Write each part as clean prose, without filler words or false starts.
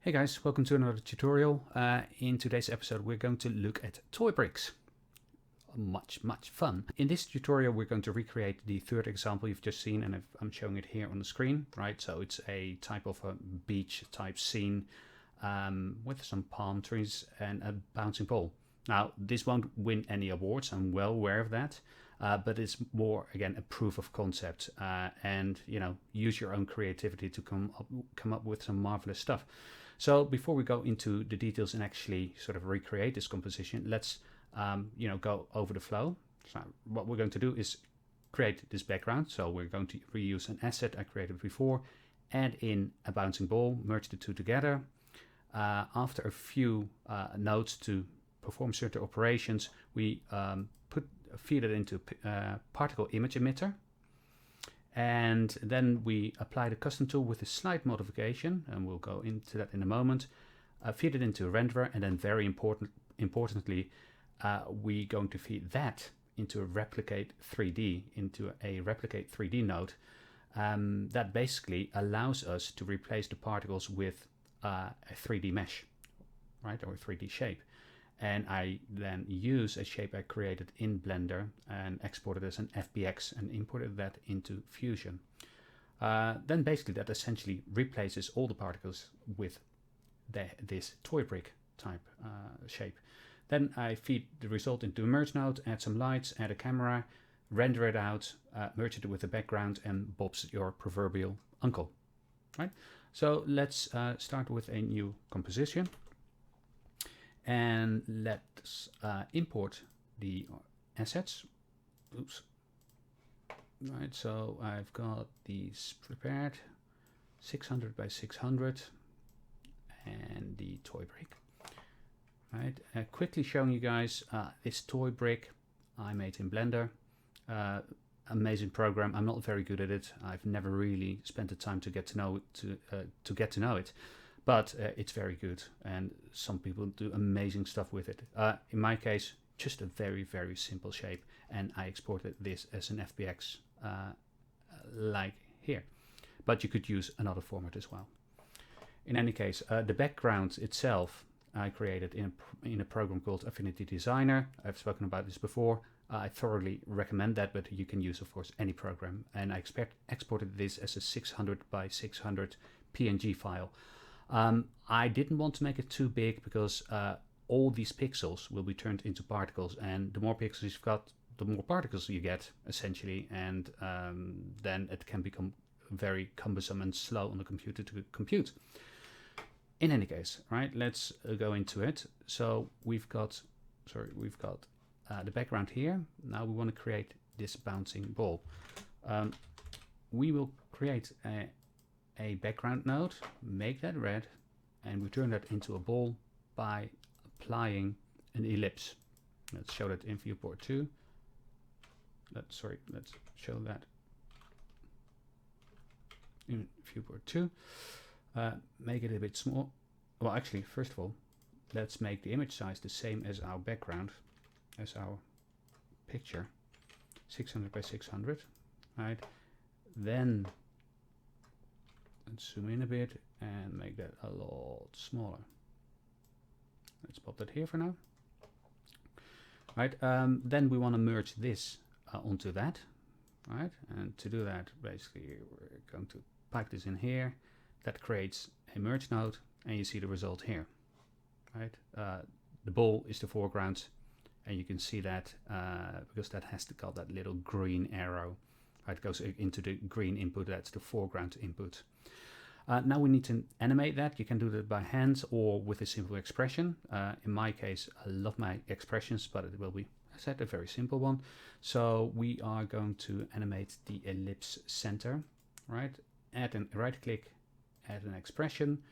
Hey guys, welcome to another tutorial. In today's episode we're going to look at toy bricks. Much fun. In this tutorial we're going to recreate the third example you've just seen, and I'm showing it here on the screen, right? So it's a type of a beach type scene with some palm trees and a bouncing ball. Now this won't win any awards, I'm well aware of that, but it's more, again, a proof of concept, and use your own creativity to come up with some marvelous stuff. So before we go into the details and actually sort of recreate this composition, let's go over the flow. So what we're going to do is create this background. So we're going to reuse an asset I created before, add in a bouncing ball, merge the two together. After a few nodes to perform certain operations, we feed it into a particle image emitter. And then we apply the custom tool with a slight modification, and we'll go into that in a moment. Feed it into a renderer, and then very importantly, we're going to feed that into a replicate 3D node. That basically allows us to replace the particles with a 3D mesh, right, or a 3D shape. And I then use a shape I created in Blender and exported as an FBX and imported that into Fusion. Then basically that essentially replaces all the particles with this toy brick type shape. Then I feed the result into a merge node, add some lights, add a camera, render it out, merge it with the background, and Bob's your proverbial uncle. Right? So let's start with a new composition. And let's import the assets. Oops. Right, so I've got these prepared, 600 by 600, and the toy brick. Right, quickly showing you guys this toy brick I made in Blender. Amazing program. I'm not very good at it. I've never really spent the time to get to know it. But it's very good, and some people do amazing stuff with it. In my case, just a very simple shape, and I exported this as an FBX like here. But you could use another format as well. In any case, the background itself I created in a program called Affinity Designer. I've spoken about this before. I thoroughly recommend that, but you can use, of course, any program. And I exported this as a 600 by 600 PNG file. I didn't want to make it too big because all these pixels will be turned into particles, and the more pixels you've got, the more particles you get, essentially, and then it can become very cumbersome and slow on the computer to compute. In any case, right, let's go into it. So we've got the background here. Now we want to create this bouncing ball. We will create a background node, make that red, and we turn that into a ball by applying an ellipse. Let's show that in viewport 2. Let's show that in viewport 2. Make it a bit small. Well, actually, first of all, let's make the image size the same as our background, as our picture, 600 by 600, right? Then let's zoom in a bit and make that a lot smaller. Let's pop that here for now. Right, then we want to merge this onto that, right? And to do that, basically, we're going to pipe this in here. That creates a merge node, and you see the result here, right? The ball is the foreground, and you can see that because that has got that little green arrow. Right, it goes into the green input. That's the foreground input. Now we need to animate that. You can do that by hand or with a simple expression. In my case, I love my expressions, but it will be, as I said, a very simple one. So we are going to animate the ellipse center, right? Add a right click, add an expression,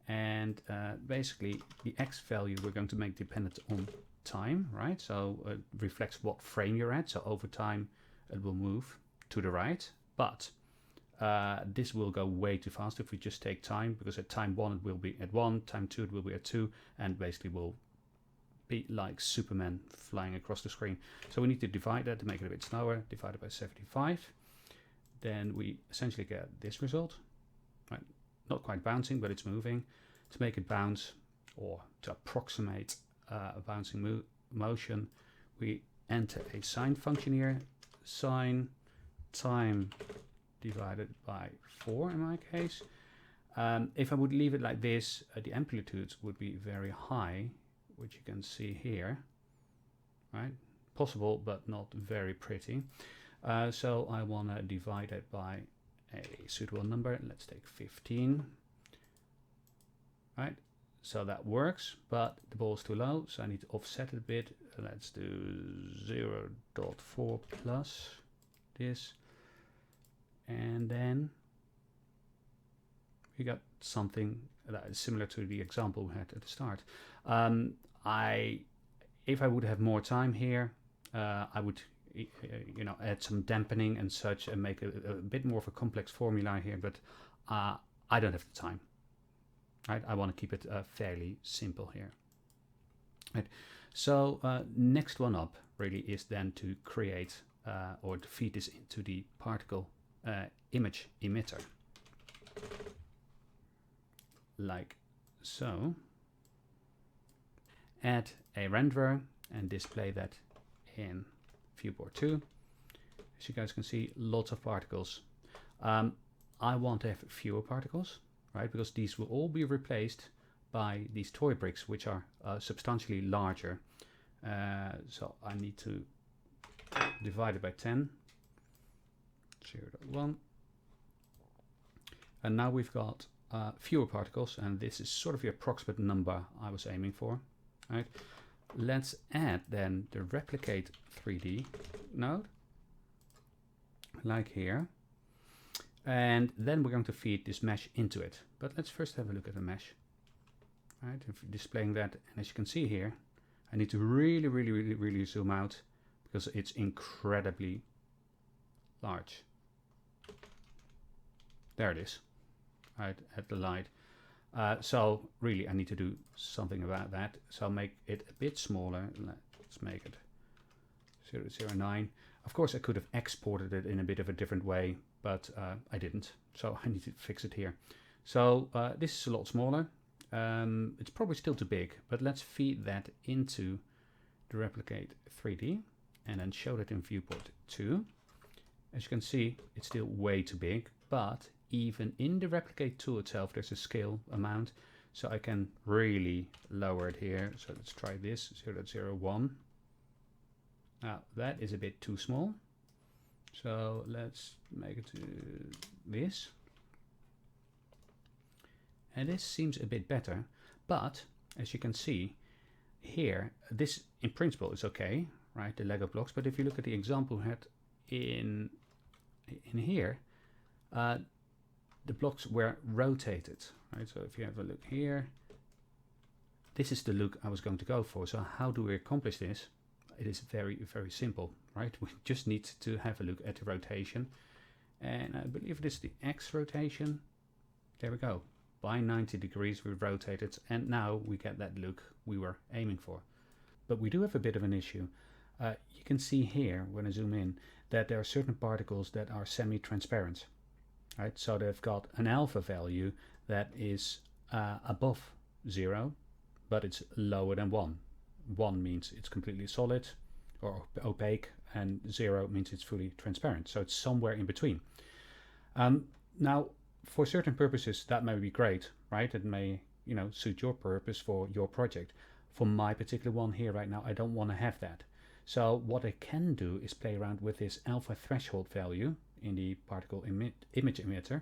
and basically the X value we're going to make dependent on time, right? So it reflects what frame you're at. So over time it will move to the right, but this will go way too fast if we just take time, because at time 1 it will be at 1, time 2 it will be at 2, and basically will be like Superman flying across the screen. So we need to divide that to make it a bit slower, divided by 75. Then we essentially get this result, right? Not quite bouncing, but it's moving. To make it bounce, or to approximate a bouncing motion, we enter a sine function here, sine time divided by 4 in my case. If I would leave it like this, the amplitudes would be very high, which you can see here, right? Possible, but not very pretty. So I want to divide it by a suitable number. Let's take 15, right? So that works, but the ball is too low, so I need to offset it a bit. Let's do 0.4 plus this, and then we got something that is similar to the example we had at the start. If I would have more time here, I would add some dampening and such and make a bit more of a complex formula here, but I don't have the time. Right? I want to keep it fairly simple here. Right. So next one up really is then to create or to feed this into the particle image emitter, like so. Add a renderer and display that in viewport 2. As you guys can see, lots of particles. I want to have fewer particles, right? Because these will all be replaced by these toy bricks, which are substantially larger. So I need to divide it by 10, 0.1. And now we've got fewer particles, and this is sort of the approximate number I was aiming for, right? Let's add then the replicate 3D node, like here. And then we're going to feed this mesh into it. But let's first have a look at the mesh. Right, if displaying that, and as you can see here, I need to really zoom out because it's incredibly large. There it is, right at the light. So really I need to do something about that. So I'll make it a bit smaller. Let's make it 0.09. Of course I could have exported it in a bit of a different way, but I didn't. So I need to fix it here. So this is a lot smaller. It's probably still too big, but let's feed that into the replicate 3D and then show that in viewport 2. As you can see, it's still way too big, but even in the replicate tool itself, there's a scale amount, so I can really lower it here. So let's try this, 0.01. Now that is a bit too small, so let's make it to this. And this seems a bit better, but as you can see here, this in principle is okay, right? The Lego blocks. But if you look at the example we had in here, the blocks were rotated, right? So if you have a look here, this is the look I was going to go for. So how do we accomplish this? It is very simple, right? We just need to have a look at the rotation, and I believe it is the X rotation. There we go. By 90 degrees we rotated, and now we get that look we were aiming for. But we do have a bit of an issue. You can see here when I zoom in that there are certain particles that are semi-transparent, right? So they've got an alpha value that is above 0, but it's lower than 1. 1 means it's completely solid or opaque, and 0 means it's fully transparent. So it's somewhere in between. Now, for certain purposes, that may be great, right? It may, suit your purpose for your project. For my particular one here right now, I don't want to have that. So what I can do is play around with this alpha threshold value in the particle image emitter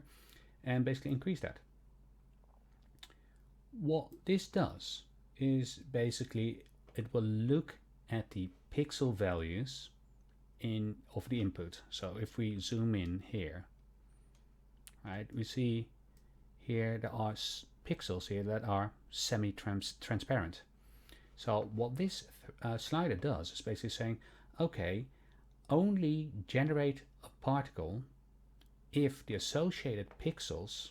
and basically increase that. What this does is basically it will look at the pixel values of the input. So if we zoom in here, right, we see here there are pixels here that are semi-transparent. So what this slider does is basically saying, okay, only generate a particle if the associated pixels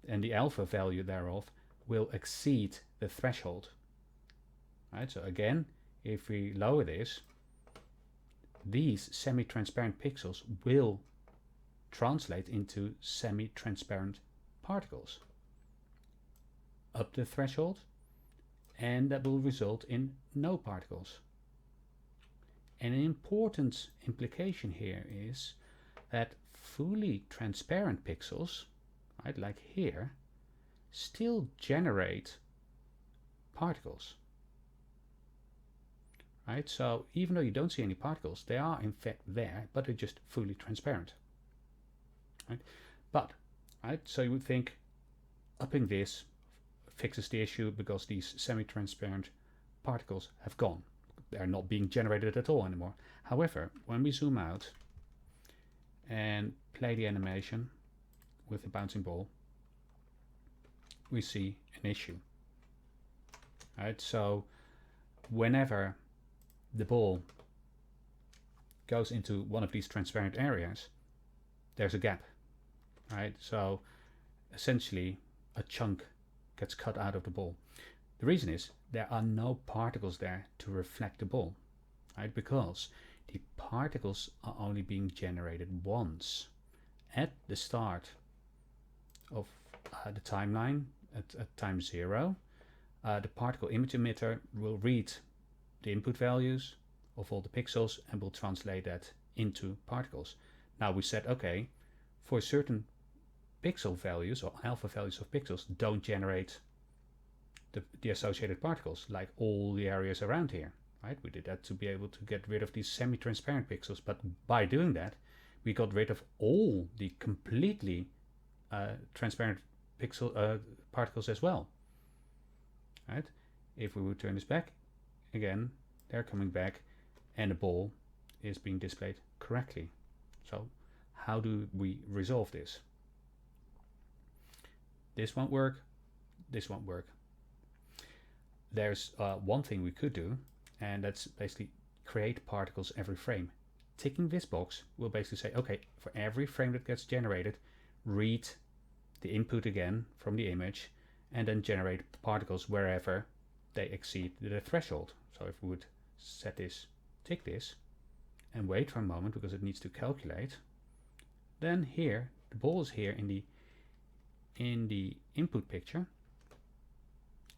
and the alpha value thereof will exceed the threshold. Right, so again, if we lower this, these semi-transparent pixels will translate into semi-transparent particles. up the threshold, and that will result in no particles. And an important implication here is that fully transparent pixels, right, like here, still generate particles. Right, so even though you don't see any particles, they are in fact there, but they're just fully transparent. Right, but right, so you would think upping this fixes the issue because these semi-transparent particles have gone. They're not being generated at all anymore. However, when we zoom out and play the animation with the bouncing ball, we see an issue. Right, so whenever the ball goes into one of these transparent areas, there's a gap. Right, so essentially a chunk gets cut out of the ball. The reason is there are no particles there to reflect the ball, right? Because the particles are only being generated once at the start of the timeline at time 0. The particle image emitter will read the input values of all the pixels and will translate that into particles. Now we said, okay, for certain pixel values or alpha values of pixels, don't generate the associated particles, like all the areas around here, right? We did that to be able to get rid of these semi-transparent pixels, but by doing that, we got rid of all the completely transparent pixel particles as well, right? If we would turn this back, again, they're coming back, and the ball is being displayed correctly. So how do we resolve this? This won't work, this won't work. There's one thing we could do, and that's basically create particles every frame. Ticking this box will basically say, okay, for every frame that gets generated, read the input again from the image and then generate particles wherever they exceed the threshold. So if we would set this, tick this, and wait for a moment because it needs to calculate, then here, the ball is here in the input picture,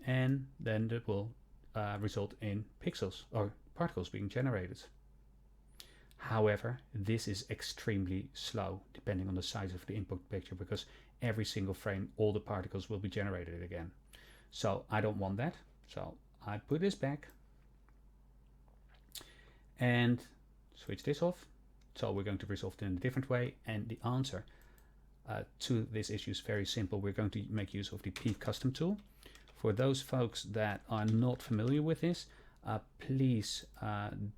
and then that will result in pixels or particles being generated. However, this is extremely slow depending on the size of the input picture, because every single frame all the particles will be generated again. So I don't want that, so I put this back and switch this off. So we're going to resolve it in a different way, and the answer to this issue is very simple. We're going to make use of the P custom tool. For those folks that are not familiar with this, please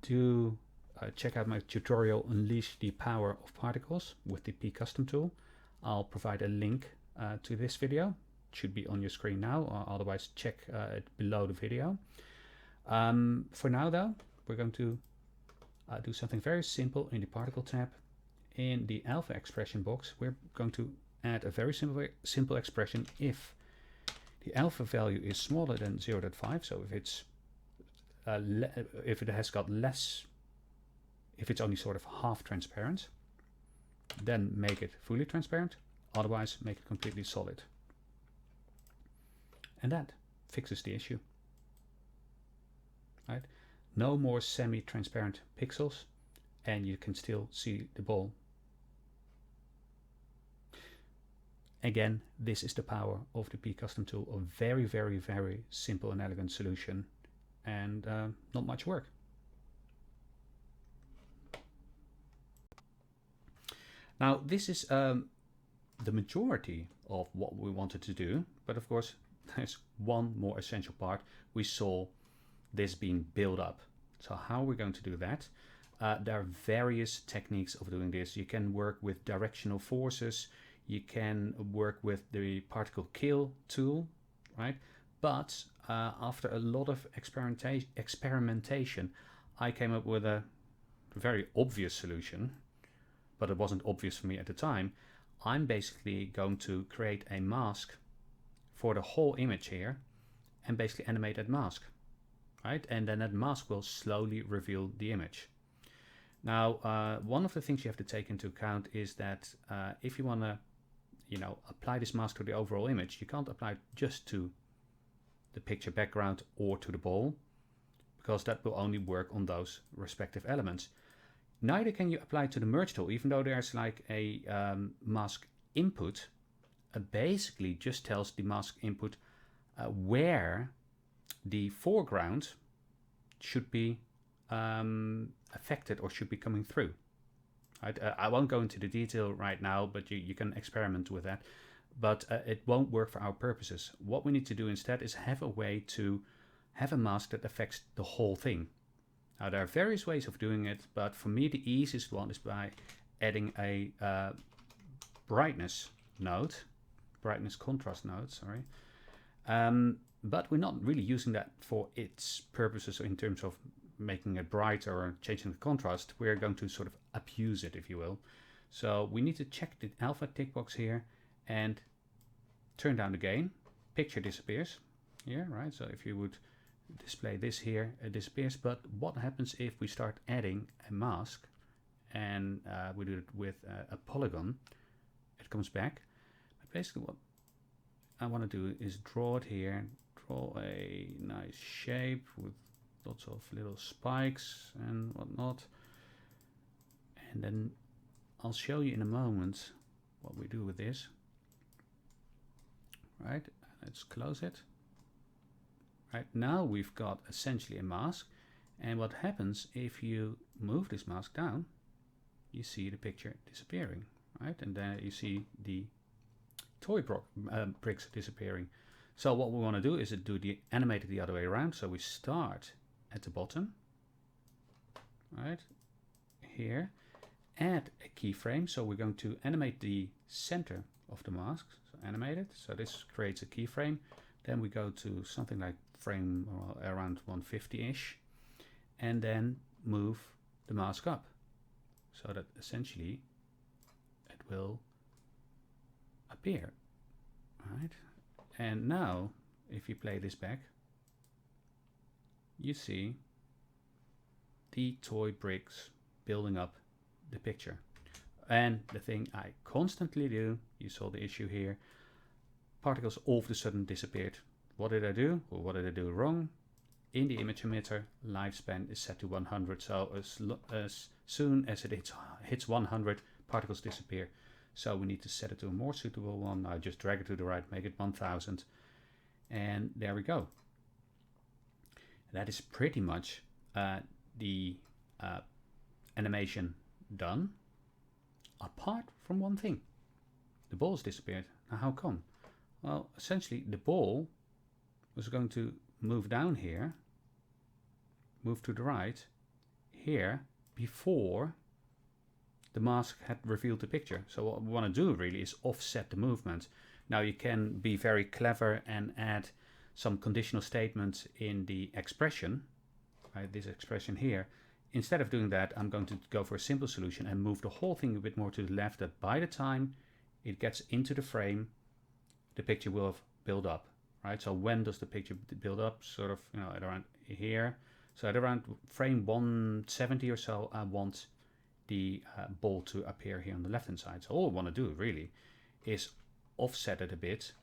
do check out my tutorial, Unleash the Power of Particles with the P custom tool. I'll provide a link to this video. It should be on your screen now, or otherwise check it below the video. For now though, we're going to do something very simple in the particle tab. In the alpha expression box, we're going to add a very simple expression if the alpha value is smaller than 0.5. So if it's if it has got less, if it's only sort of half transparent, then make it fully transparent. Otherwise, make it completely solid. And that fixes the issue. Right? No more semi-transparent pixels, and you can still see the ball. Again, this is the power of the P custom tool. A very, very, very simple and elegant solution, and not much work. Now, this is the majority of what we wanted to do, but of course, there's one more essential part. We saw this being built up. So how are we going to do that? There are various techniques of doing this. You can work with directional forces. You can work with the particle kill tool, right? But after a lot of experimentation, I came up with a very obvious solution, but it wasn't obvious for me at the time. I'm basically going to create a mask for the whole image here and basically animate that mask, right? And then that mask will slowly reveal the image. Now, one of the things you have to take into account is that if you want to, apply this mask to the overall image, you can't apply it just to the picture background or to the ball, because that will only work on those respective elements. Neither can you apply to the merge tool, even though there's like a mask input. Basically just tells the mask input where the foreground should be affected or should be coming through. Right? I won't go into the detail right now, but you can experiment with that. But it won't work for our purposes. What we need to do instead is have a way to have a mask that affects the whole thing. Now there are various ways of doing it, but for me the easiest one is by adding a brightness contrast node, sorry. But we're not really using that for its purposes in terms of making it brighter or changing the contrast. We're going to sort of abuse it, if you will. So we need to check the alpha tick box here and turn down the gain. Picture disappears here, right? So if you would display this here, it disappears. But what happens if we start adding a mask and we do it with a polygon? It comes back. But basically what I want to do is draw it here, draw a nice shape with lots of little spikes and whatnot. And then I'll show you in a moment what we do with this. Right, let's close it. Right, now we've got essentially a mask. And what happens if you move this mask down, you see the picture disappearing. Right, and then you see the toy bricks disappearing. So what we want to do is animate it the other way around. So we start at the bottom, right here, add a keyframe. So we're going to animate the center of the mask. So animate it. So this creates a keyframe. Then we go to something like frame around 150-ish, and then move the mask up so that essentially it will appear, right? And now if you play this back, you see the toy bricks building up the picture. And the thing I constantly do, you saw the issue here, particles all of a sudden disappeared. What did I do? Or what did I do wrong? In the image emitter, lifespan is set to 100. So as soon as it hits 100, particles disappear. So we need to set it to a more suitable one. I just drag it to the right, make it 1000. And there we go. That is pretty much the animation done. Apart from one thing. The ball's disappeared. Now how come? Well, essentially the ball was going to move down here, move to the right, here, before the mask had revealed the picture. So what we want to do really is offset the movement. Now you can be very clever and add some conditional statements in the expression, right, this expression here. Instead of doing that, I'm going to go for a simple solution and move the whole thing a bit more to the left, that by the time it gets into the frame, the picture will have built up, right? So when does the picture build up? Sort of, you know, at around here. So at around frame 170 or so, I want the ball to appear here on the left hand side. So all I want to do really is offset it a bit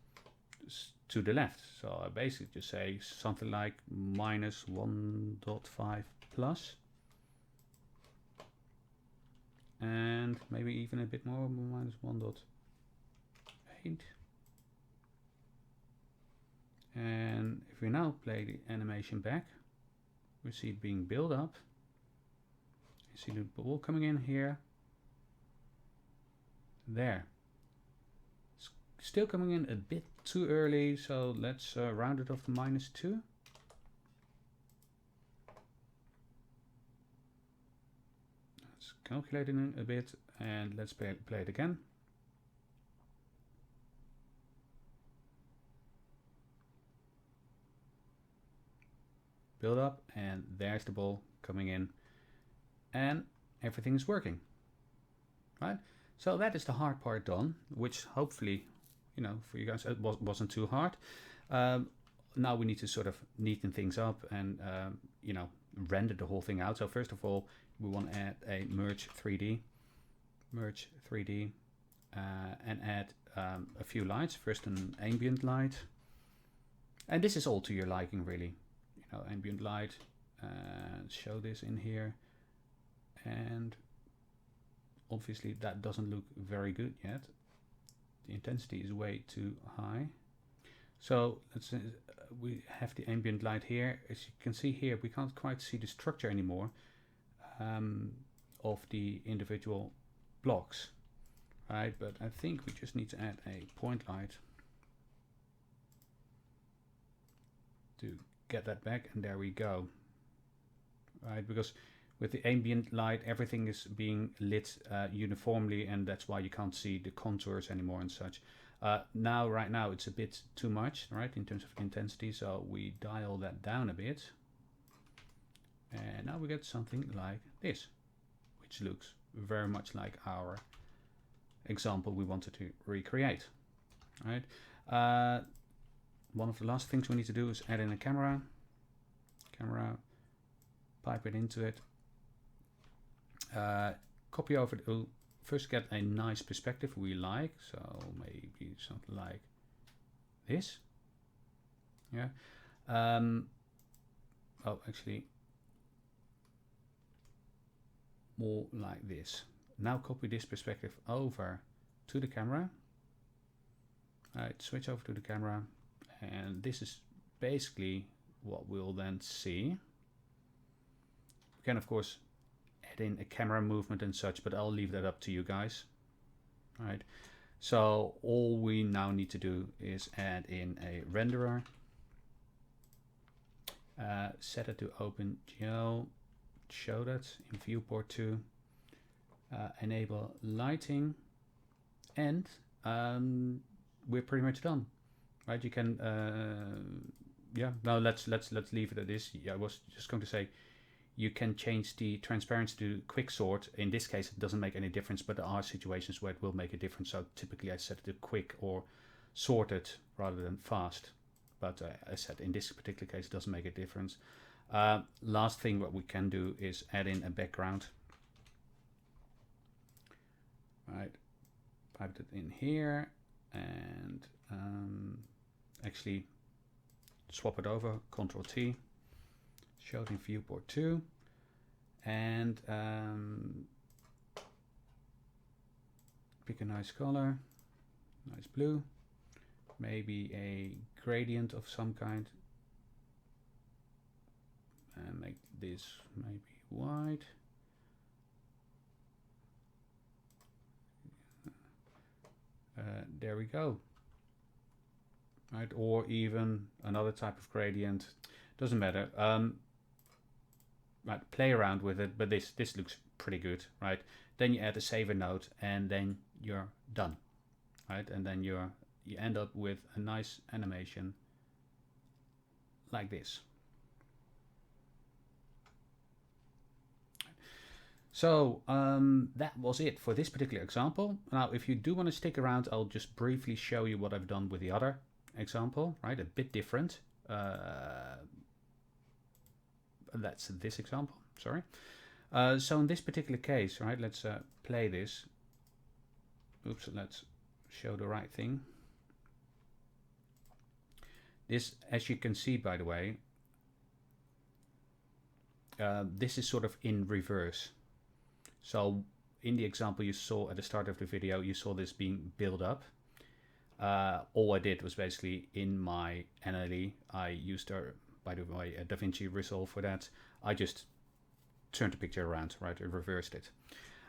to the left. So I basically just say something like minus 1.5 plus. And maybe even a bit more, minus 1.8. And if we now play the animation back, we see it being built up. You see the ball coming in here. There. It's still coming in a bit too early, so let's round it off to -2. Let's calculate it a bit and let's play it again. Build up, and there's the ball coming in, and everything is working, right? So that is the hard part done, which hopefully, you know, for you guys it wasn't too hard. Now we need to sort of neaten things up and you know, render the whole thing out. So first of all, we want to add a merge 3D, and add a few lights. First an ambient light, And this is all to your liking, really. You know, ambient light, show this in here. And obviously that doesn't look very good yet. The intensity is way too high. So let's we have the ambient light here. As you can see here, we can't quite see the structure anymore of the individual blocks, right? But I think we just need to add a point light to get that back, and there we go, right? Because with the ambient light, everything is being lit uniformly, and that's why you can't see the contours anymore and such. Right now, it's a bit too much, right, in terms of intensity, so we dial that down a bit. And now we get something like this, which looks very much like our example we wanted to recreate, right? One of the last things we need to do is add in a camera, pipe it into it, copy over to first get a nice perspective we like, so maybe something like this. Yeah. Oh, actually more like this. Now copy this perspective over to the camera. Alright, switch over to the camera, and this is basically what we'll then see. We can of course add in a camera movement and such, but I'll leave that up to you guys. Alright, so all we now need to do is add in a renderer, set it to OpenGL, show that in viewport 2, enable lighting, and we're pretty much done, right? You can yeah, now let's leave it at this. I was just going to say you can change the transparency to quick sort. In this case it doesn't make any difference, but there are situations where it will make a difference, so typically I set it to quick or sorted rather than fast, but I said in this particular case it doesn't make a difference. Last thing what we can do is add in a background. Right, pipe it in here, and actually swap it over, Control T, show it in viewport 2, and pick a nice color, nice blue, maybe a gradient of some kind, and make this maybe white. There we go. Right, or even another type of gradient, doesn't matter. Right, play around with it, but this looks pretty good, right? Then you add a saver node, and then you're done, right? And then you end up with a nice animation like this. So that was it for this particular example. Now, if you do want to stick around, I'll just briefly show you what I've done with the other example, right? A bit different. That's this example, sorry. So in this particular case, right, let's play this. Oops, let's show the right thing. This, as you can see, by the way, this is sort of in reverse. So in the example you saw at the start of the video, you saw this being built up. All I did was basically in my NLE, I used, by the way, a DaVinci Resolve for that. I just turned the picture around, right, I reversed it.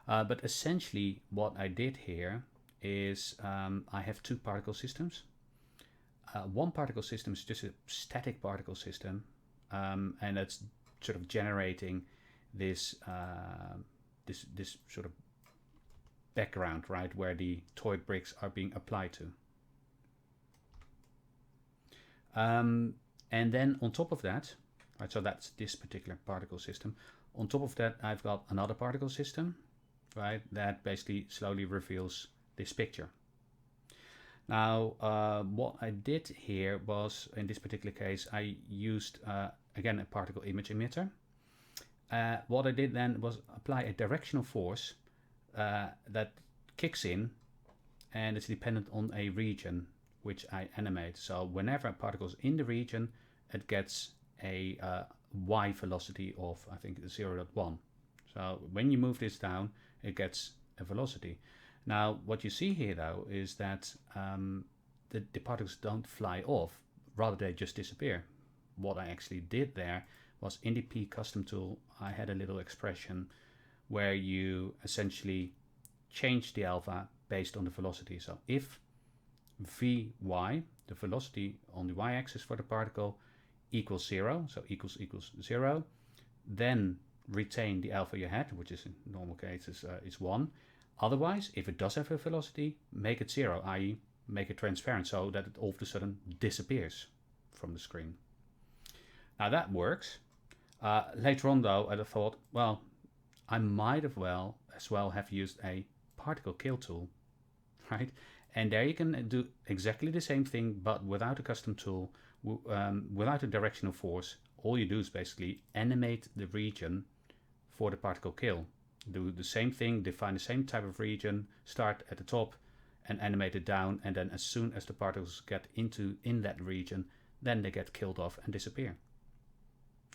But essentially what I did here is I have two particle systems. One particle system is just a static particle system, and it's sort of generating this this sort of background, right, where the toy bricks are being applied to. And then on top of that, right, so that's this particular particle system. On top of that, I've got another particle system, right, that basically slowly reveals this picture. Now, what I did here was, in this particular case, I used, again, a particle image emitter. What I did then was apply a directional force that kicks in, and it's dependent on a region. which I animate. So whenever a particle is in the region, it gets a y velocity of, I think, 0.1. So when you move this down, it gets a velocity. Now, what you see here, though, is that the particles don't fly off, rather they just disappear. What I actually did there was in the P custom tool, I had a little expression where you essentially change the alpha based on the velocity. So if Vy, the velocity on the y-axis for the particle, equals 0, so equals 0, then retain the alpha you had, which is in normal cases is 1. Otherwise, if it does have a velocity, make it 0, i.e. make it transparent so that it all of a sudden disappears from the screen. Now that works. Later on though, I thought, well, I might as well have used a particle kill tool, right? And there you can do exactly the same thing, but without a custom tool, without a directional force. All you do is basically animate the region for the particle kill. Do the same thing, define the same type of region, start at the top and animate it down, and then as soon as the particles get in that region, then they get killed off and disappear.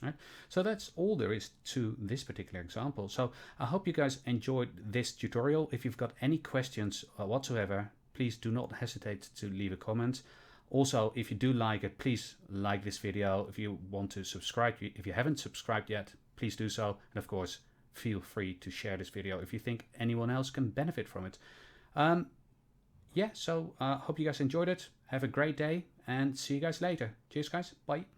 Right? So that's all there is to this particular example. So I hope you guys enjoyed this tutorial. If you've got any questions whatsoever, please do not hesitate to leave a comment. Also, if you do like it, please like this video. If you want to subscribe, if you haven't subscribed yet, please do so. And of course, feel free to share this video if you think anyone else can benefit from it. Yeah, so hope you guys enjoyed it. Have a great day and see you guys later. Cheers, guys. Bye.